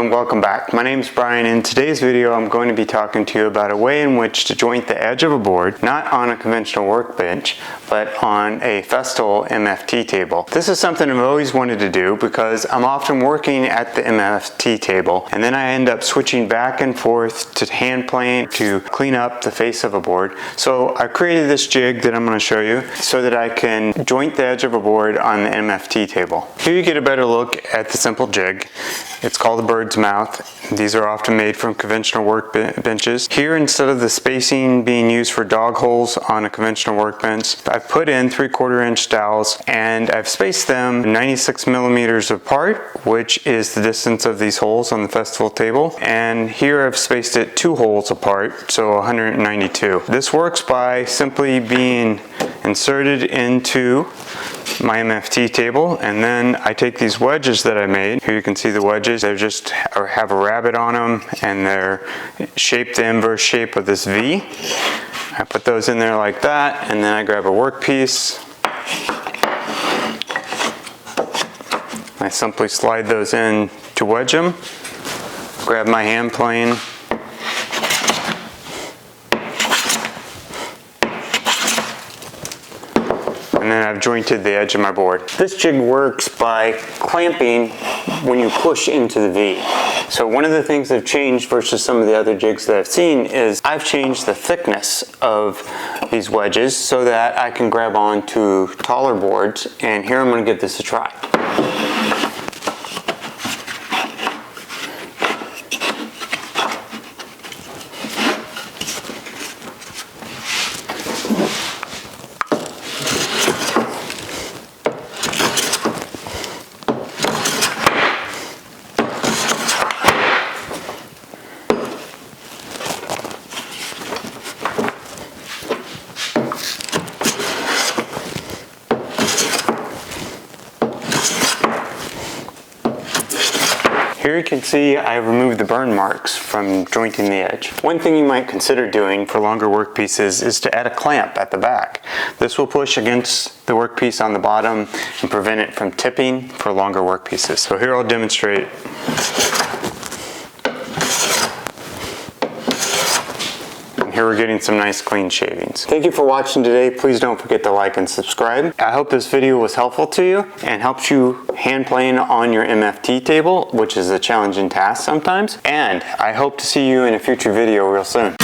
everyone, welcome back. My name is Brian. In today's video I'm going to be talking to you about a way in which to joint the edge of a board, not on a conventional workbench, but on a Festool MFT table. This is something I've always wanted to do because I'm often working at the MFT table and then I end up switching back and forth to hand plane to clean up the face of a board. So I created this jig that I'm going to show you so that I can joint the edge of a board on the MFT table. Here you get a better look at the simple jig. It's called a bird's mouth. These are often made from conventional workbenches. Here, instead of the spacing being used for dog holes on a conventional workbench, I've put in 3/4 inch dowels and I've spaced them 96 millimeters apart, which is the distance of these holes on the Festool table. And here I've spaced it 2 holes apart, so 192. This works by simply being inserted into my MFT table, and then I take these wedges that I made. Here you can see the wedges. They just have a rabbit on them and they're shaped the inverse shape of this V. I put those in there like that, and then I grab a workpiece. I simply slide those in to wedge them. Grab my hand plane. And then I've jointed the edge of my board. This jig works by clamping when you push into the V. So one of the things that have changed versus some of the other jigs that I've seen is I've changed the thickness of these wedges so that I can grab onto taller boards, and here I'm going to give this a try. Here you can see I removed the burn marks from jointing the edge. One thing you might consider doing for longer workpieces is to add a clamp at the back. This will push against the workpiece on the bottom and prevent it from tipping for longer workpieces. So here I'll demonstrate. Here we're getting some nice clean shavings. Thank you for watching today. Please don't forget to like and subscribe. I hope this video was helpful to you and helps you hand plane on your MFT table, which is a challenging task sometimes. And I hope to see you in a future video real soon.